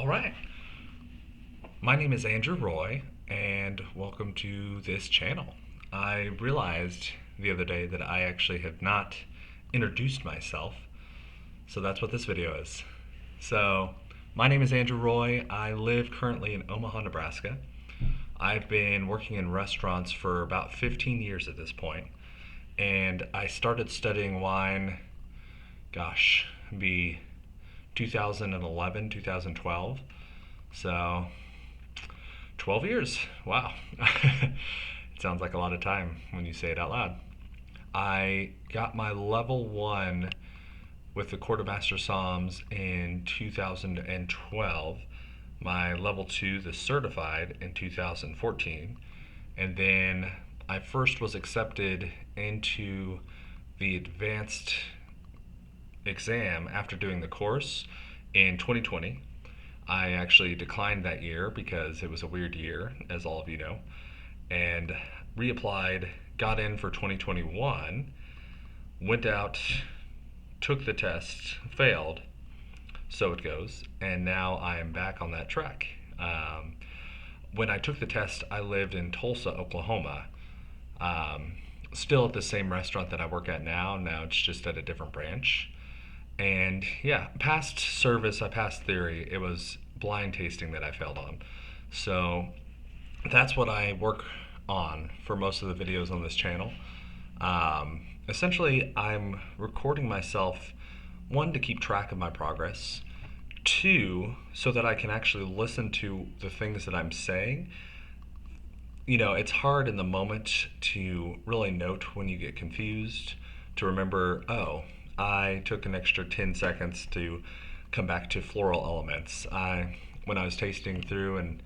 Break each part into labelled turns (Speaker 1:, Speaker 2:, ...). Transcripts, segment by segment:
Speaker 1: All right. My name is Andrew Roy, and welcome to this channel. I realized the other day that I actually have not introduced myself, so that's what this video is. So, my name is Andrew Roy. I live currently in Omaha, Nebraska. I've been working in restaurants for about 15 years at this point, and I started studying wine, gosh, it'd be 2011, 2012. So 12 years. Wow. It sounds like a lot of time when you say it out loud. I got my level one with the Quartermaster Psalms in 2012, my level two, the certified, in 2014, and then I first was accepted into the advanced exam after doing the course in 2020. I actually declined that year because it was a weird year, as all of you know, and reapplied, got in for 2021, went out, took the test, failed, so it goes, and now I am back on that track. When I took the test, I lived in Tulsa, Oklahoma, um, still at the same restaurant that I work at now. Now it's just at a different branch. And yeah, past service, I passed theory. It was blind tasting that I failed on. So that's what I work on for most of the videos on this channel. Essentially, I'm recording myself, one, to keep track of my progress, two, so that I can actually listen to the things that I'm saying. You know, it's hard in the moment to really note when you get confused, to remember, oh, I took an extra 10 seconds to come back to floral elements. When I was tasting through, and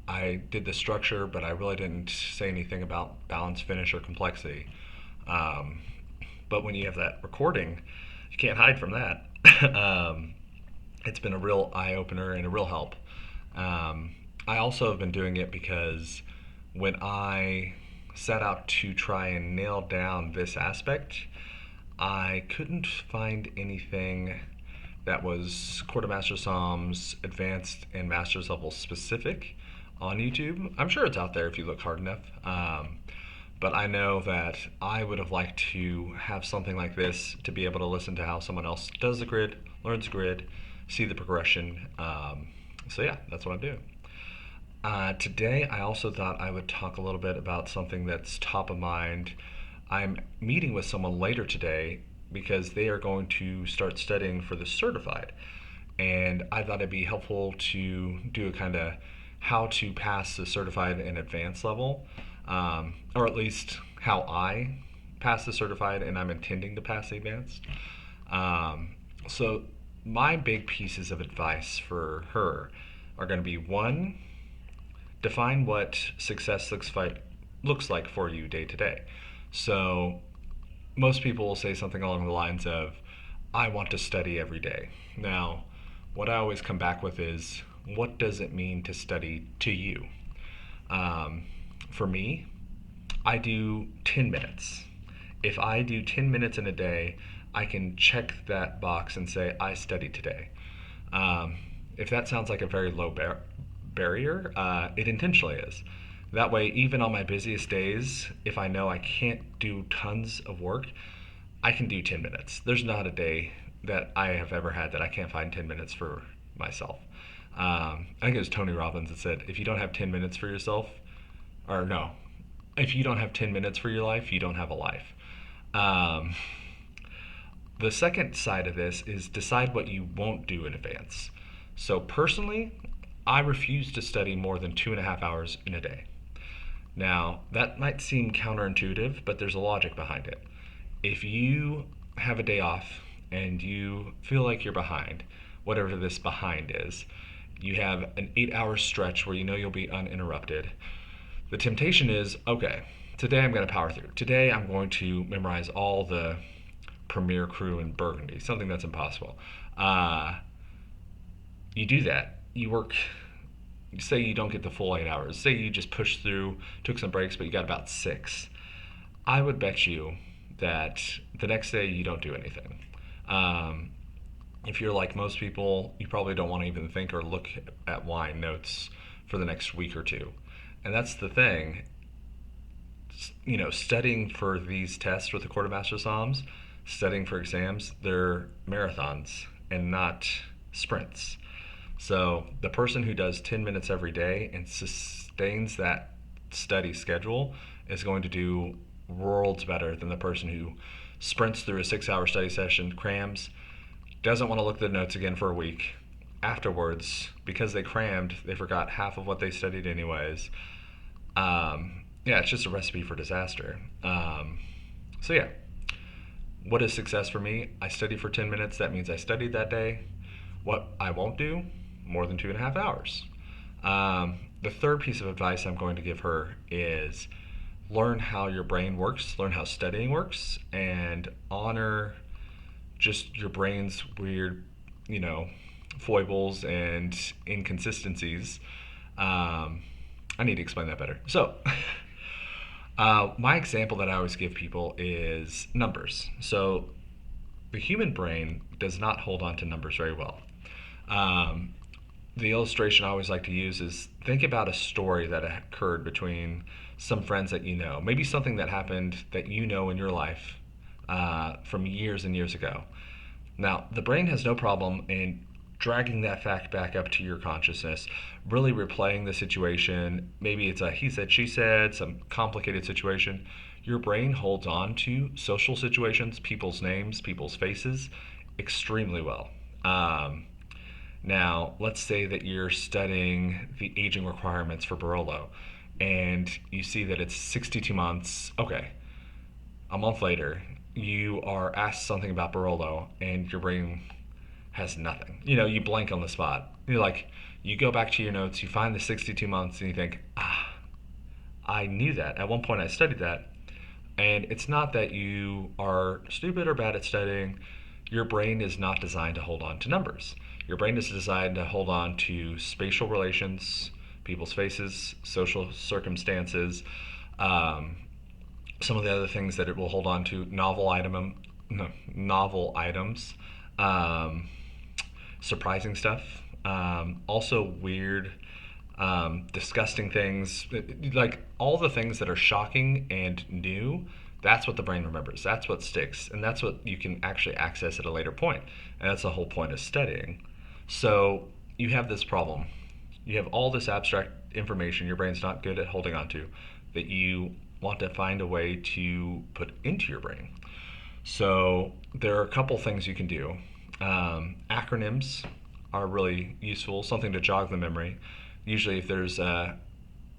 Speaker 1: I did the structure, but I really didn't say anything about balance, finish, or complexity. Um, but when you have that recording, you can't hide from that. It's been a real eye opener and a real help. I also have been doing it because when I set out to try and nail down this aspect, I couldn't find anything that was Quartermaster Psalms Advanced and Master's Level specific on YouTube. I'm sure it's out there if you look hard enough. But I know that I would have liked to have something like this to be able to listen to how someone else does the grid, learns the grid, see the progression. So yeah, that's what I'm doing. Today, I also thought I would talk a little bit about something that's top of mind. I'm meeting with someone later today because they are going to start studying for the certified. And I thought it'd be helpful to do a kind of how to pass the certified and advanced level, or at least how I pass the certified and I'm intending to pass the advanced. So, my big pieces of advice for her are going to be one, define what success looks like for you day to day. So most people will say something along the lines of, I want to study every day. Now, what I always come back with is, what does it mean to study to you? For me, I do 10 minutes. If I do 10 minutes in a day, I can check that box and say, I studied today. If that sounds like a very low barrier, it intentionally is. That way, even on my busiest days, if I know I can't do tons of work, I can do 10 minutes. There's not a day that I have ever had that I can't find 10 minutes for myself. I think it was Tony Robbins that said, if you don't have 10 minutes for yourself, or no, if you don't have 10 minutes for your life, you don't have a life. Um, the second side of this is decide what you won't do in advance. So personally, I refuse to study more than 2.5 hours in a day. Now, that might seem counterintuitive, but there's a logic behind it. If you have a day off and you feel like you're behind, whatever this behind is, you have an 8 hour stretch where you know you'll be uninterrupted. The temptation is, okay, today I'm going to power through. Today I'm going to memorize all the Premier Cru in Burgundy, something that's impossible. You do that. You work, say you don't get the full 8 hours. Say you just pushed through, took some breaks, but you got about 6. I would bet you that the next day you don't do anything. Um, If you're like most people, you probably don't want to even think or look at wine notes for the next week or two. And that's the thing, studying for these tests with the quartermaster psalms, studying for exams, they're marathons and not sprints. So the person who does 10 minutes every day and sustains that study schedule is going to do worlds better than the person who sprints through a 6 hour study session, crams, doesn't want to look at the notes again for a week. Afterwards, because they crammed, they forgot half of what they studied anyways. Yeah, it's just a recipe for disaster. So yeah, what is success for me? I study for 10 minutes. That means I studied that day. What I won't do, more than 2.5 hours. The third piece of advice I'm going to give her is learn how your brain works, learn how studying works, and honor just your brain's weird, you know, foibles and inconsistencies. I need to explain that better. So, my example that I always give people is numbers. So, the human brain does not hold on to numbers very well. Um, the illustration I always like to use is think about a story that occurred between some friends that you know, maybe something that happened that you know in your life from years and years ago. Now, the brain has no problem in dragging that fact back up to your consciousness, really replaying the situation. Maybe it's a he said, she said, some complicated situation. Your brain holds on to social situations, people's names, people's faces extremely well. Now, let's say that you're studying the aging requirements for Barolo and you see that it's 62 months. Okay, a month later, you are asked something about Barolo and your brain has nothing. You blank on the spot. You go back to your notes, you find the 62 months, and you think, I knew that. At one point, I studied that. And it's not that you are stupid or bad at studying. Your brain is not designed to hold on to numbers. Your brain is designed to hold on to spatial relations, people's faces, social circumstances, um, some of the other things that it will hold on to, novel items, um, surprising stuff, also weird, disgusting things, like all the things that are shocking and new. That's what the brain remembers. That's what sticks, and that's what you can actually access at a later point. And that's the whole point of studying. So you have this problem. You have all this abstract information your brain's not good at holding on to that you want to find a way to put into your brain. So there are a couple things you can do. Acronyms are really useful, something to jog the memory. Usually, if there's a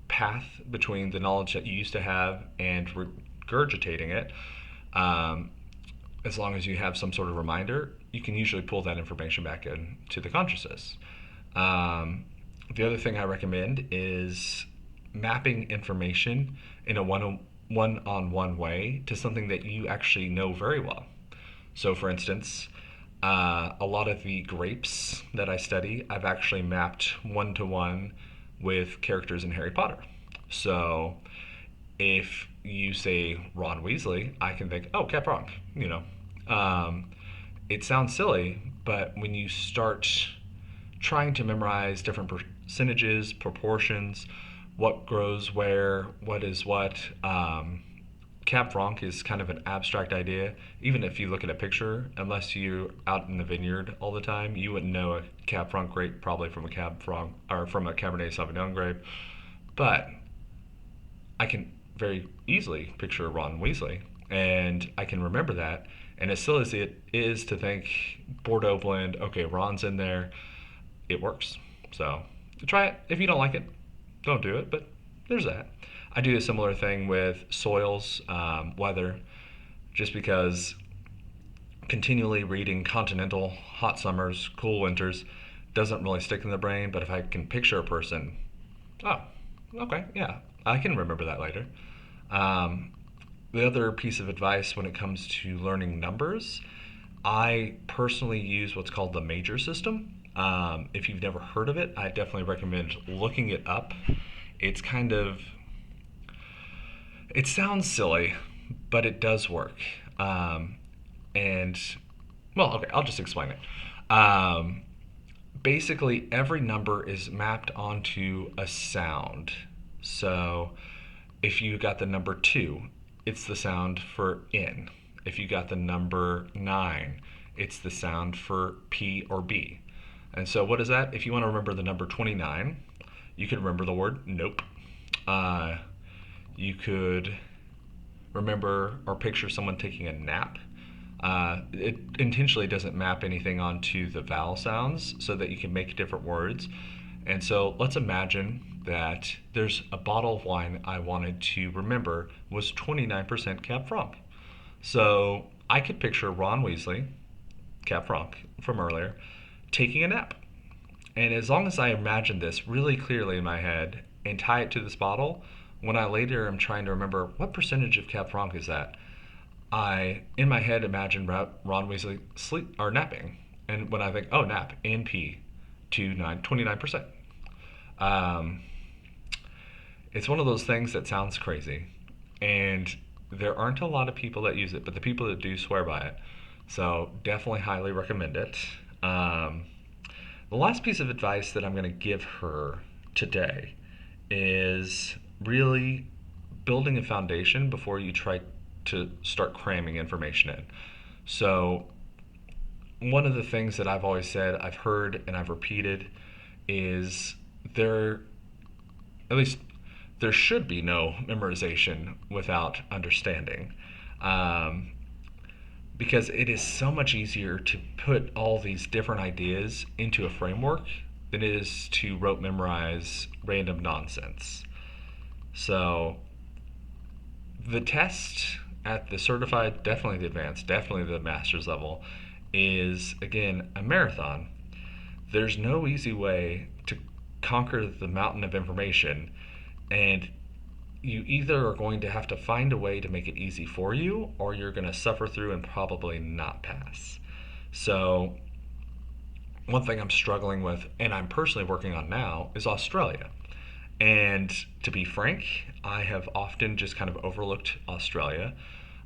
Speaker 1: path between the knowledge that you used to have and regurgitating it, um, as long as you have some sort of reminder, you can usually pull that information back into the consciousness. Um, the other thing I recommend is mapping information in a one-on-one way to something that you actually know very well. So, for instance, a lot of the grapes that I study, I've actually mapped one to one with characters in Harry Potter. So, if you say Ron Weasley, I can think, oh, Cap Ron, it sounds silly, but when you start trying to memorize different percentages, proportions, what grows where, what is what, Cab Franc is kind of an abstract idea. Even if you look at a picture, unless you're out in the vineyard all the time, you wouldn't know a Cab Franc grape probably from a Cab Franc or from a Cabernet Sauvignon grape. But I can very easily picture Ron Weasley, and I can remember that. And as silly as it is to think Bordeaux blend, okay, Ron's in there, it works. So try it. If you don't like it, don't do it. But there's that. I do a similar thing with soils, weather, just because continually reading continental, hot summers, cool winters doesn't really stick in the brain. But if I can picture a person, oh, okay, yeah, I can remember that later. Um, the other piece of advice when it comes to learning numbers, I personally use what's called the major system. If you've never heard of it, I definitely recommend looking it up. It's kind of, it sounds silly, but it does work. And, well, okay, I'll just explain it. Um, Basically, every number is mapped onto a sound. So if you got the number 2, it's the sound for in. If you got the number 9, it's the sound for P or B. And so, what is that? If you want to remember the number 29, you could remember the word nope. Uh, you could remember or picture someone taking a nap. It intentionally doesn't map anything onto the vowel sounds so that you can make different words. And so let's imagine that there's a bottle of wine I wanted to remember was 29% Cab Franc. So I could picture Ron Weasley, Cab Franc from earlier, taking a nap. And as long as I imagine this really clearly in my head and tie it to this bottle, when I later am trying to remember what percentage of Cab Franc is that, I, in my head, imagine Ron Weasley sleep or napping. And when I think, oh, nap, NP, 29%. Um, it's one of those things that sounds crazy. And there aren't a lot of people that use it, but the people that do swear by it. So definitely highly recommend it. Um, the last piece of advice that I'm going to give her today is really building a foundation before you try to start cramming information in. So, one of the things that I've always said, I've heard, and I've repeated is there, at least, there should be no memorization without understanding. Um, because it is so much easier to put all these different ideas into a framework than it is to rote memorize random nonsense. So, the test at the certified, definitely the advanced, definitely the master's level, is again a marathon. There's no easy way to conquer the mountain of information, and you either are going to have to find a way to make it easy for you, or you're going to suffer through and probably not pass. So, one thing I'm struggling with, and I'm personally working on now, is Australia. And to be frank, I have often just kind of overlooked Australia.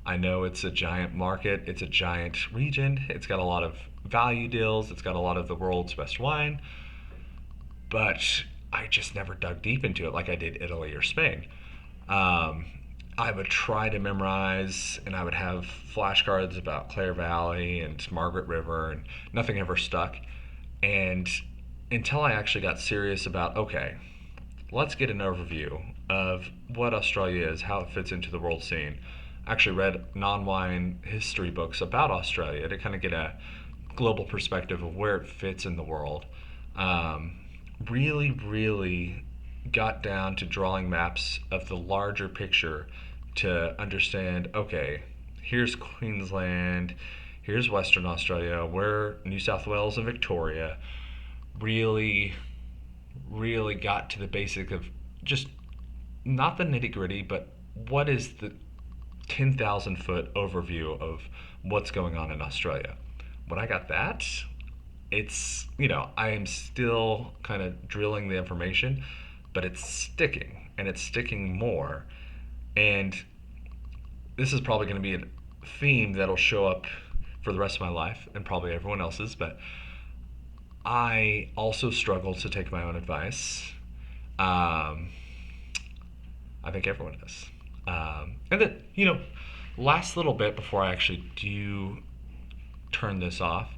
Speaker 1: I know it's a giant market, it's a giant region, it's got a lot of value deals, it's got a lot of the world's best wine, but I just never dug deep into it like I did Italy or Spain. Um, I would try to memorize, and I would have flashcards about Clare Valley and Margaret River, and nothing ever stuck. And until I actually got serious about, okay, let's get an overview of what Australia is, how it fits into the world scene. I actually read non-wine history books about Australia to kind of get a global perspective of where it fits in the world. Um, really got down to drawing maps of the larger picture to understand, okay, here's Queensland, here's Western Australia, where New South Wales and Victoria. Really got to the basic of just not the nitty gritty, but what is the 10,000 foot overview of what's going on in Australia. When I got that, I am still kind of drilling the information, but it's sticking and it's sticking more. And this is probably going to be a theme that'll show up for the rest of my life and probably everyone else's, but I also struggle to take my own advice. Um, I think everyone does. And then, last little bit before I actually do turn this off,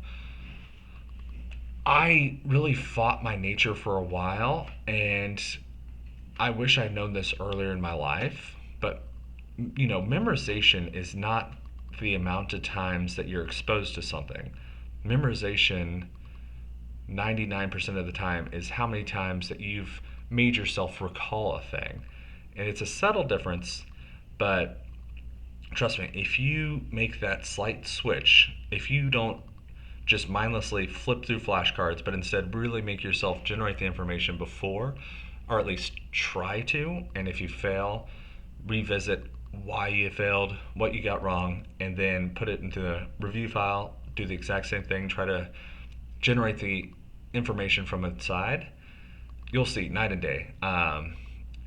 Speaker 1: I really fought my nature for a while, and I wish I'd known this earlier in my life, but, memorization is not the amount of times that you're exposed to something. Memorization 99% of the time is how many times that you've made yourself recall a thing. And it's a subtle difference, but trust me, if you make that slight switch, if you don't just mindlessly flip through flashcards, but instead really make yourself generate the information before, or at least try to, and if you fail, revisit why you failed, what you got wrong, and then put it into the review file, do the exact same thing, try to generate the information from inside, you'll see night and day.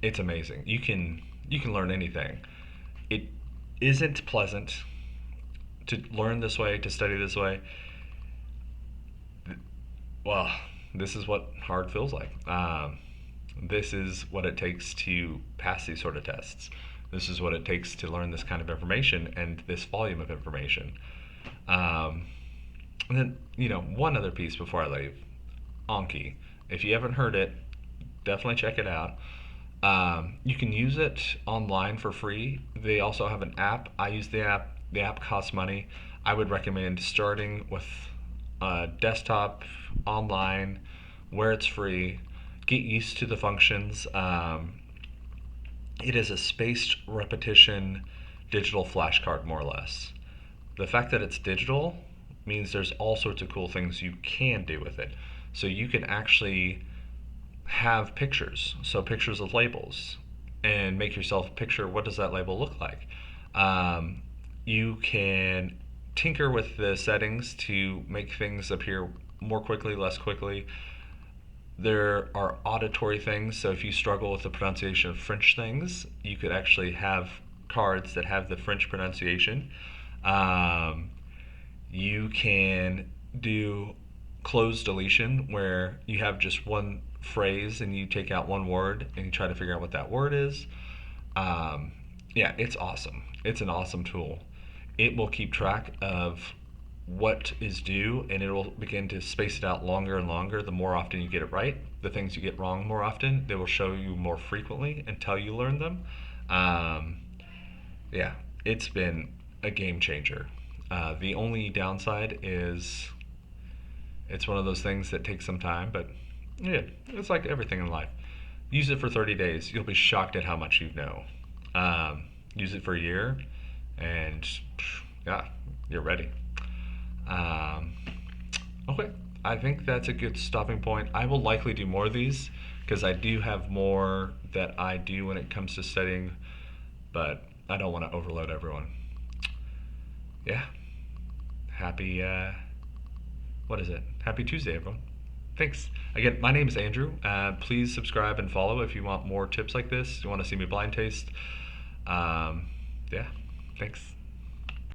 Speaker 1: It's amazing. You can learn anything. It isn't pleasant to learn this way, to study this way. Well, this is what hard feels like. This is what it takes to pass these sort of tests. This is what it takes to learn this kind of information and this volume of information. Um, and then, one other piece before I leave, Anki. If you haven't heard it, definitely check it out. You can use it online for free. They also have an app. I use the app. The app costs money. I would recommend starting with desktop, online, where it's free. Get used to the functions. It is a spaced repetition digital flashcard, more or less. The fact that it's digital means there's all sorts of cool things you can do with it. So you can actually have pictures, so pictures of labels, and make yourself picture what does that label look like. You can tinker with the settings to make things appear more quickly, less quickly. There are auditory things, so if you struggle with the pronunciation of French things, you could actually have cards that have the French pronunciation. Um, you can do closed deletion where you have just one phrase and you take out one word and you try to figure out what that word is. Um, yeah, it's awesome. It's an awesome tool. It will keep track of what is due and it will begin to space it out longer and longer the more often you get it right. The things you get wrong more often, they will show you more frequently until you learn them. Um, yeah, it's been a game changer. The only downside is it's one of those things that takes some time, but yeah, it's like everything in life. Use it for 30 days. You'll be shocked at how much you know. Use it for a year, and yeah, you're ready. Um, okay, I think that's a good stopping point. I will likely do more of these because I do have more that I do when it comes to studying, but I don't want to overload everyone. Yeah, happy, what is it? Happy Tuesday, everyone. Thanks. Again, my name is Andrew. Please subscribe and follow if you want more tips like this. You want to see me blind taste. Um, yeah, thanks.